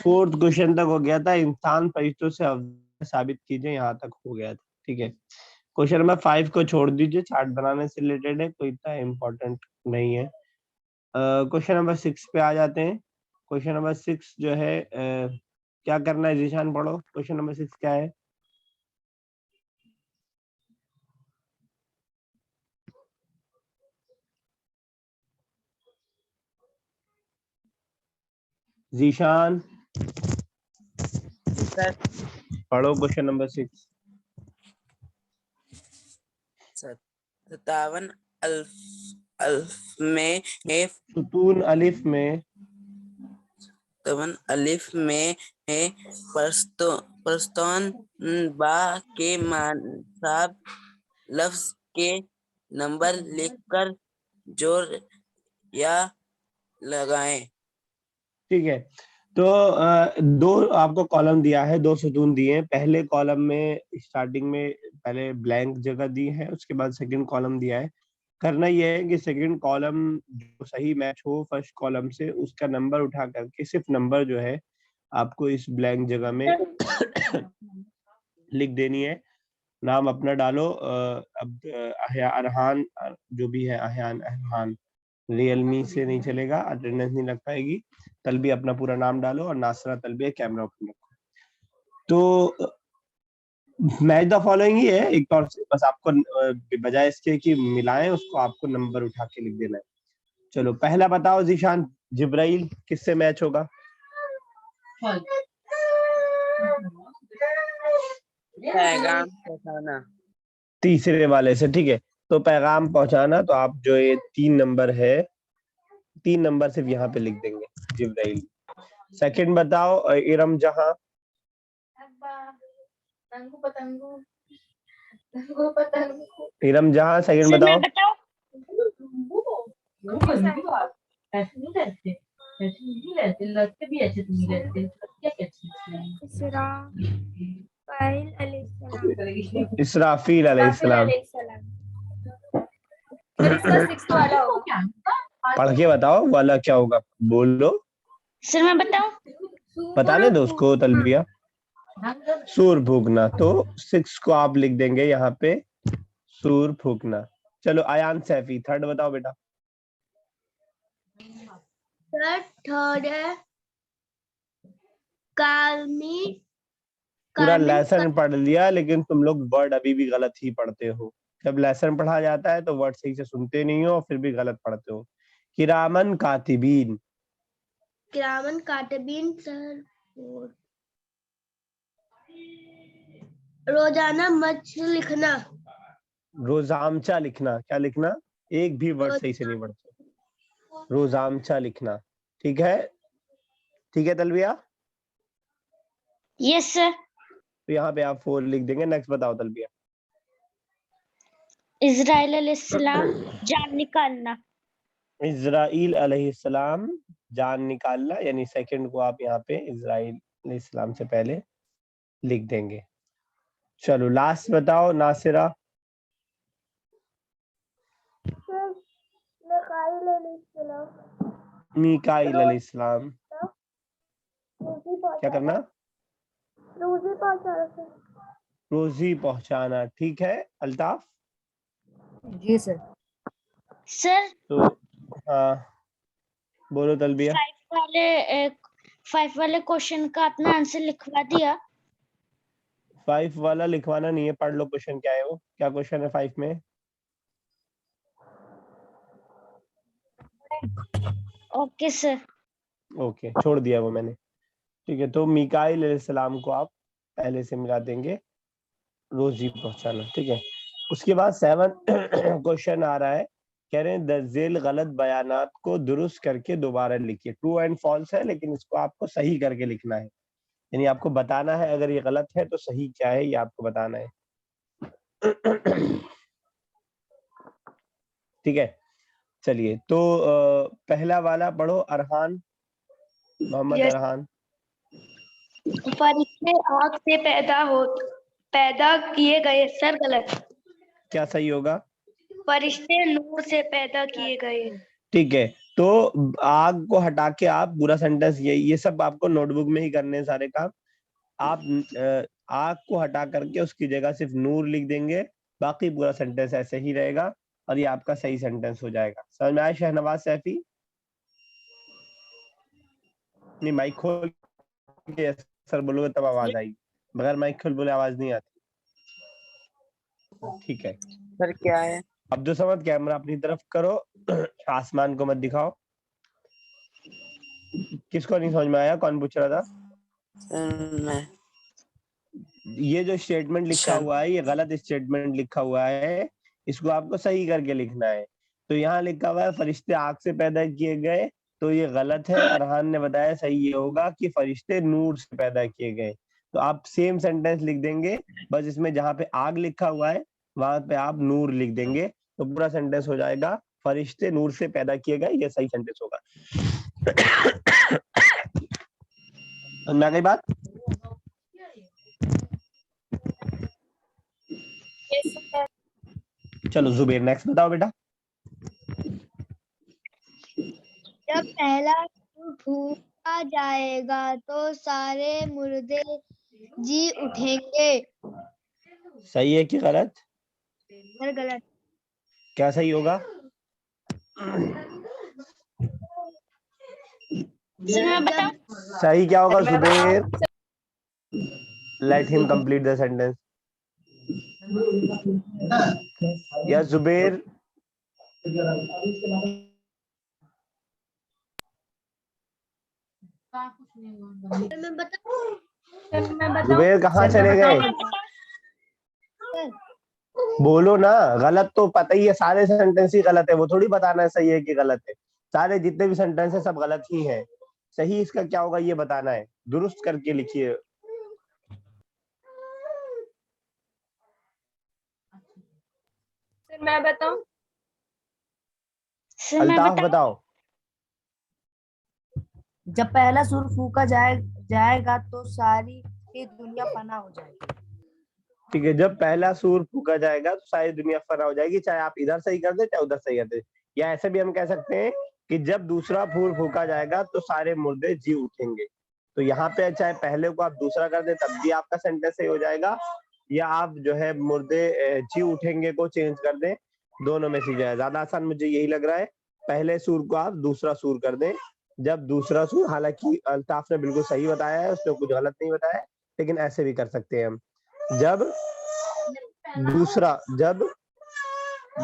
Fourth question तक हो गया था। इंसान फरिश्तों से अफजल साबित कीजिए, यहाँ तक हो गया था। ठीक है, क्वेश्चन नंबर 5 को छोड़ दीजिए, चार्ट बनाने से रिलेटेड है, कोई इतना इम्पोर्टेंट नहीं है। क्वेश्चन नंबर 6 पे आ जाते हैं। क्वेश्चन नंबर 6 जो है क्या करना है, जीशान पढ़ो। क्वेश्चन नंबर 6 क्या है? जीशान पढ़ो क्वेश्चन नंबर 6। 57 अल्फ में है, सुतून अलिफ में 57 अलिफ में है, प्रस्तौन बा के मानसाब लफ्ज के नंबर लिखकर जोड़ या लगाएं। ठीक है, तो दो आपको कॉलम दिया है, दो सुतून दिए हैं। पहले कॉलम में स्टार्टिंग में पहले ब्लैंक जगह दी है, उसके बाद सेकंड कॉलम दिया है। करना यह है कि सेकंड कॉलम जो सही मैच हो फर्स्ट कॉलम से, उसका नंबर उठा करके सिर्फ नंबर जो है आपको इस ब्लैंक जगह में लिख देनी है। नाम अपना डालो। अब अरहान जो भी है, अरहान रियलमी से नहीं चलेगा, अटेंडेंस नहीं लग पाएगी। तलबी अपना पूरा नाम डालो और नासरा तलबी कैमरा ओपन रखो। तो मैच द फॉलोइंग ही है एक तौर से, बस आपको बजाय इसके कि मिलाएं उसको, आपको नंबर उठा के लिख देना है। चलो पहला बताओ जीशान, जिब्राइल किससे मैच होगा? पैगाम पहुंचाना। तीसरे वाले से। ठीक है, तो पैगाम पहुंचाना, तो आप जो ये 3 नंबर है, 3 नंबर सिर्फ यहाँ पे लिख देंगे, जिब्राइल। सेकंड बताओ, इरम जहां। इरम जहां सेकंड बताओ। इसराफील अलैहिस्सलाम। पढ़ के बताओ वाला क्या होगा, बोलो। सर मैं बताऊं? बताने दो उसको तलबिया। सूर फूकना, तो 6 को आप लिख देंगे यहाँ पे, सूर फूकना। चलो अयान सैफी, थर्ड बताओ बेटा। थर्ड है कालमी। पूरा लेसन पढ़ लिया, लेकिन तुम लोग वर्ड अभी भी गलत ही पढ़ते हो। जब लेसन पढ़ा जाता है तो वर्ड सही से सुनते नहीं हो, फिर भी गलत पढ़ते हो। किरामन कातिबीन। किरामन कातिबीन सर। रोजाना मच लिखना। रोजामचा लिखना। क्या लिखना? एक भी वर्ड सही से नहीं पढ़ते। रोजामचा लिखना। ठीक है, ठीक है तलबिया। Yes sir. तो यहाँ पे आप 4 लिख देंगे। नेक्स्ट बताओ तलबिया। इजराइल अलैहिस्सलाम जान निकालना। इजराइल अलैहिस्सलाम जान निकालना, यानी सेकंड को आप यहाँ पे इजराइल अलैहिस्सलाम से पहले लिख देंगे। चलो लास्ट बताओ नासिरा। मीकाइल अलैहिस्सलाम। क्या करना? रोजी पहुंचाना। ठीक है अल्ताफ। जी सर। सर तो हाँ बोलो तलबिया। 5 वाले क्वेश्चन का आपने आंसर लिखवा दिया? 5 वाला लिखवाना नहीं है, पढ़ लो क्वेश्चन क्या है वो। क्या क्वेश्चन है 5 में? Okay sir. ओके, छोड़ दिया वो मैंने। ठीक है, तो मीकाइल अलैहिस्सलाम को आप पहले से मिला देंगे, रोजी पहुंचाना। ठीक है, उसके बाद 7 क्वेश्चन आ रहा है। कह रहे हैं दर्जेल गलत बयानात को दुरुस्त करके दोबारा लिखिए। ट्रू एंड फॉल्स है, लेकिन इसको आपको सही करके लिखना है, यानी आपको बताना है अगर ये गलत है तो सही क्या है, ये आपको बताना है। ठीक है, चलिए तो पहला वाला पढ़ो, अरहान, मोहम्मद अरहान। फरिश्ते आग से पैदा किए गए। सर गलत। क्या सही होगा? फरिश्ते नूर से पैदा किए गए। ठीक है, तो आग को हटा के आप पूरा सेंटेंस, ये सब आपको नोटबुक में ही करने हैं सारे काम। आप आग को हटा करके उसकी जगह सिर्फ नूर लिख देंगे, बाकी पूरा सेंटेंस ऐसे ही रहेगा और ये आपका सही सेंटेंस हो जाएगा। समझ में आया शहनवाज सैफी? नहीं, माइक खोल के सर बोलोगे तब आवाज आएगी, बगैर माइक खोल बोले आवाज नहीं आती। ठीक है सर क्या है? अब्दुल समद, कैमरा अपनी तरफ करो, आसमान को मत दिखाओ। किसको नहीं समझ में आया? कौन पूछ रहा था? सर मैं। ये जो स्टेटमेंट लिखा हुआ है ये गलत स्टेटमेंट लिखा हुआ है, इसको आपको सही करके लिखना है। तो यहाँ लिखा हुआ है फरिश्ते आग से पैदा किए गए, तो ये गलत है। अरहान ने बताया सही ये होगा कि फरिश्ते नूर से पैदा किए गए। तो आप सेम सेंटेंस लिख देंगे, बस इसमें जहाँ पे आग लिखा हुआ है वहां पे आप नूर लिख देंगे, तो पूरा सेंटेंस हो जाएगा फरिश्ते नूर से पैदा किए गए, ये सही सेंटेंस होगा। समझ में आ गई बात? चलो जुबेर नेक्स्ट बताओ बेटा। जब पहला सूर फूका जाएगा तो सारे मुर्दे जी उठेंगे। सही है कि गलत? सर गलत। क्या सही होगा? सर मैं बताऊं? सही क्या होगा Zubair? Let him complete the sentence. Yes Zubair. मैं बताऊं? जुबेर कहाँ चले गए? बोलो ना। गलत तो पता ही है, सारे सेंटेंस ही गलत है, वो थोड़ी बताना है सही है कि गलत है। सारे जितने भी सेंटेंस है सब गलत ही है। सही इसका क्या होगा ये बताना है, दुरुस्त करके लिखिए। सर मैं बताऊं? सर मैं अल्ताफ बताऊं? बताओ। जब पहला सूर फूका जाएगा तो सारी ये दुनिया फना हो जाएगी। ठीक है, जब पहला सूर फूका जाएगा तो सारी दुनिया फना हो जाएगी, चाहे आप इधर सही कर दे चाहे उधर सही कर दे। या ऐसे भी हम कह सकते हैं कि जब दूसरा फूल फूका जाएगा तो सारे मुर्दे जी उठेंगे। तो यहाँ पे चाहे पहले को आप दूसरा कर दे तब भी आपका सेंटेंस सही हो जाएगा, या आप जो है मुर्दे जी उठेंगे को चेंज कर दें, दोनों में से जाए। ज्यादा आसान मुझे यही लग रहा है, पहले सूर को आप दूसरा सूर कर दें। जब दूसरा सूर, हालांकि अल्ताफ ने बिल्कुल सही बताया है, उसने कुछ गलत नहीं बताया, लेकिन ऐसे भी कर सकते हैं हम। जब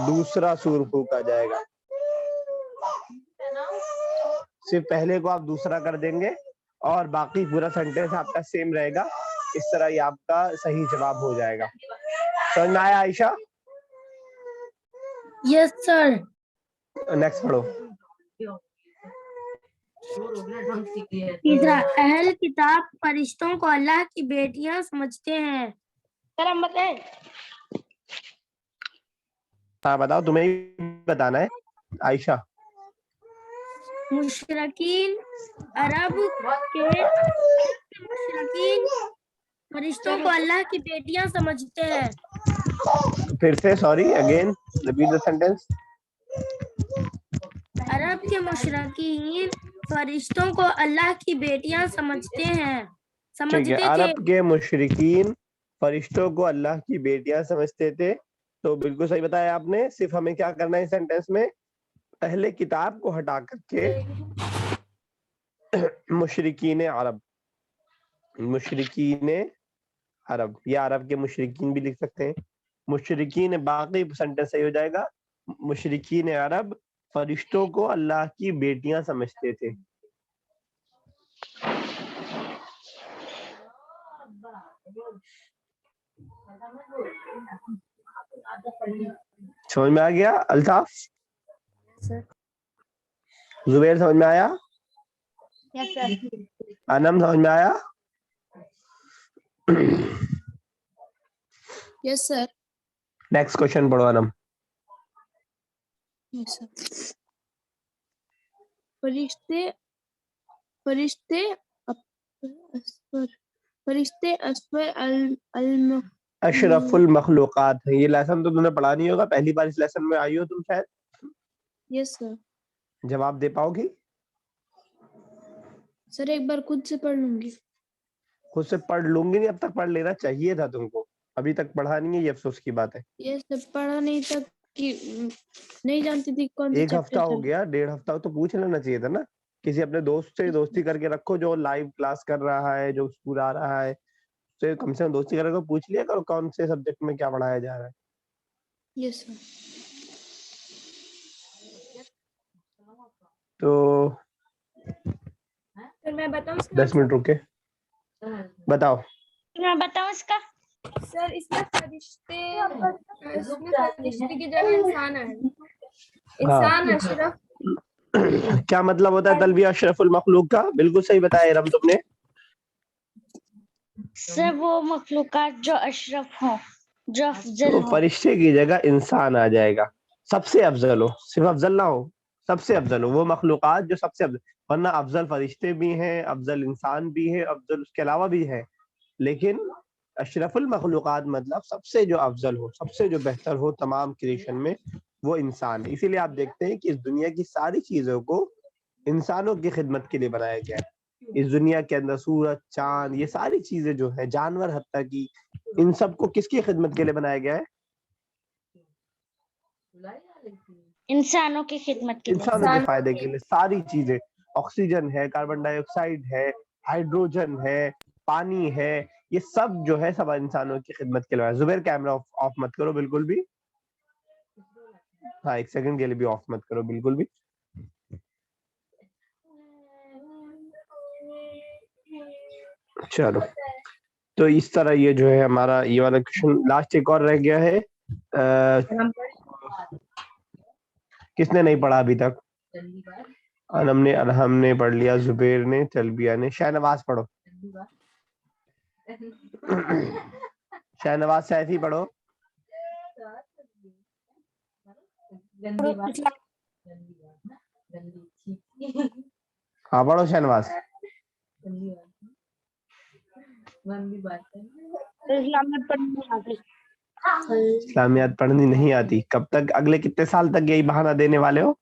दूसरा सूर फूका जाएगा, सिर्फ पहले को आप दूसरा कर देंगे और बाकी पूरा सेंटेंस आपका सेम रहेगा। इस तरह ये आपका सही जवाब हो जाएगा। समझ में आया आयशा? Yes sir. नेक्स्ट पढ़ो। तीसरा, अहल किताब फरिश्तों को अल्लाह की बेटियां समझते हैं। सर हम बताएं? हाँ बताओ, तुम्हें ही बताना है आयशा। मुशरिकीन अरब के मुशरिकीन फरिश्तों को अल्लाह की बेटियां समझते हैं। फिर से, sorry, again repeat the sentence. अरब के मुशरिकीन फरिश्तों को अल्लाह की बेटियां समझते हैं, ठीक है, समझते थे। अरब के मुशरिकीन फरिश्तों को अल्लाह की बेटियां समझते थे, तो बिल्कुल सही बताया आपने। सिर्फ हमें क्या करना है इस सेंटेंस में, पहले किताब को हटा करके मुशरिकीन अरब या अरब के मुशरिकीन भी लिख सकते हैं। मुशरिकीन, बाकी सेंटेंस सही हो जाएगा। मुशरिकीन अरब फरिश्तों को अल्लाह की बेटियां समझते थे। समझ में आ गया अल्ताफ? सर जुबैर समझ में आया? Yes sir. अनम समझ में आया? Yes sir. नेक्स्ट क्वेश्चन पढ़ो अनम। Yes sir. फरिश्ते फरिश्ते फरिश्ते अशरफुल मखलूकात है। ये लेसन तो तुमने पढ़ा नहीं होगा, पहली बार इस लेसन में आई हो तुम शायद। Yes sir. जवाब दे पाओगी? सर एक बार खुद से पढ़ लूंगी। खुद से पढ़ लूंगी नहीं, अब तक पढ़ लेना चाहिए था तुमको, अभी तक पढ़ा नहीं है, ये अफसोस की बात है। ये सब पढ़ा नहीं तक कि नहीं जानती थी कौन सा एक हफ्ता चैप्टर हो चल। गया, 1.5 हफ्ता तो पूछ लेना चाहिए था ना, किसी अपने दोस्त से दोस्ती करके रखो जो लाइव क्लास कर रहा है, जो स्कूल आ रहा है, उससे कम से कम दोस्ती करके पूछ लिया करो कौन से सब्जेक्ट में क्या पढ़ाया जा रहा है। Yes sir. तो फिर मैं बताऊं 10 मिनट रुके, बताओ। मैं बताऊं इसका? सर इसमें फरिश्ते की जगह इंसान है। इंसान अशरफ। क्या मतलब होता है तलबिया अशरफुल मखलूक का? बिल्कुल सही बताया इरम तुमने। सर वो मखलूकात जो अशरफ हो, जो अफजल तो हो। फरिश्ते की जगह इंसान आ जाएगा, सबसे अफजल हो, सिर्फ अफजल ना हो, सबसे अफजल हो, वो मखलूकात जो सबसे अफजल, वरना अफजल फरिश्ते भी हैं, अफजल इंसान भी है, अफजल उसके अलावा भी है, लेकिन अशरफुल मखलूकात मतलब सबसे जो अफजल हो, सबसे जो बेहतर हो तमाम क्रिएशन में, वो इंसान है। इसीलिए आप देखते हैं कि इस दुनिया की सारी चीजों को इंसानों की खिदमत के लिए बनाया गया है। इस दुनिया के अंदर सूरज, चांद, ये सारी चीजें जो है, जानवर हत्ता की, इन सबको किसकी खिदमत के लिए बनाया गया है? इंसानों की खिदमत के लिए। इंसानों के फायदे के लिए सारी चीजें, ऑक्सीजन है, कार्बन डाइऑक्साइड है, हाइड्रोजन है, पानी है, ये सब जो है सब इंसानों की खिदमत के लिए। जुबैर कैमरा ऑफ मत करो बिल्कुल भी, हाँ 1 सेकंड के लिए भी ऑफ मत करो बिल्कुल भी। चलो, तो इस तरह ये जो है हमारा ये वाला क्वेश्चन, लास्ट एक और रह गया है। किसने नहीं पढ़ा अभी तक? अनम ने पढ़ लिया, जुबैर ने, तलबिया ने, शाहनवाज पढ़ो। शाहनवाज सैफी पढ़ो। हाँ पढ़ो शाहनवाज। इस्लामियात पढ़नी नहीं आती? कब तक, अगले कितने साल तक यही बहाना देने वाले हो?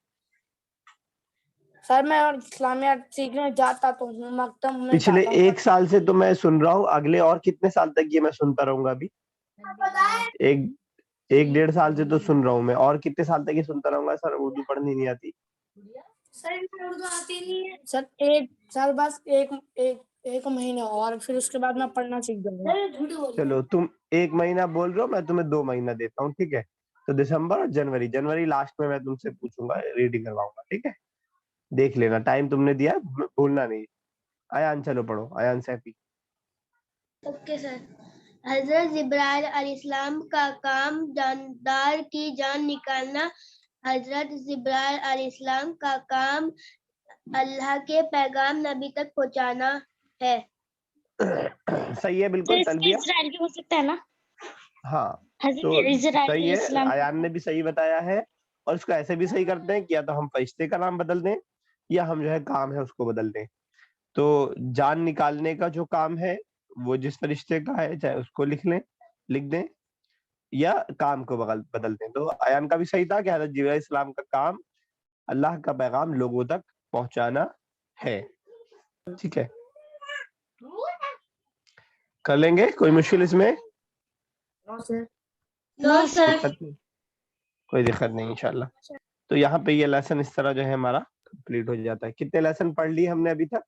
सर मैं और इस्लामियात सीखने जाता तो हूँ, मकतब में पिछले जाता हूँ। 1 साल से तो मैं सुन रहा हूँ, अगले और कितने साल तक ये मैं सुनता रहूंगा? अभी एक 1-1.5 साल से तो सुन रहा हूँ मैं, और कितने साल तक ये सुनता रहूंगा सर उर्दू पढ़नी नहीं आती? सर उर्दू आती नहीं है। सर 1 साल बस, एक महीना और फिर उसके बाद मैं पढ़ना सीख जाऊंगा। चलो तुम 1 महीना बोल रहे हो, मैं तुम्हें 2 महीना देता हूँ, ठीक है? तो दिसंबर और जनवरी लास्ट में मैं तुमसे पूछूंगा, रीडिंग करवाऊंगा, ठीक है? देख लेना, टाइम तुमने दिया है, भूलना नहीं। अयान चलो पढ़ो, अयान सैफी। Okay sir. हजरत जिब्राइल अलैहिस्सलाम का काम जानदार की जान निकालना। हजरत जिब्राइल अलैहिस्सलाम का काम अल्लाह के पैगाम नबी तक पहुंचाना है। सही है सर बिल्कुल। इसका तलबिया, इजराइल भी हो सकता है ना? हाँ तो हजरत इजराइल सही है, अलैहिस्सलाम। अयान ने भी सही बताया है। और इसको ऐसे भी सही करते हैं कि या तो हम फरिश्ते का नाम बदल दें, या हम जो है काम है उसको बदल दें। तो जान निकालने का जो काम है वो जिस फरिश्ते का है, चाहे उसको लिख दें, या काम को बदल दें। तो अयान का भी सही था कि हज़रत जिब्राइल इस्लाम का काम अल्लाह का पैगाम लोगों तक पहुंचाना है, ठीक है? कर लेंगे, कोई मुश्किल इसमें? No sir. दिक्कत नहीं, कोई दिक्कत नहीं इंशाल्लाह। तो यहाँ पे ये लेसन इस तरह जो है हमारा कंप्लीट हो जाता है। कितने लेसन पढ़ लिए हमने अभी तक?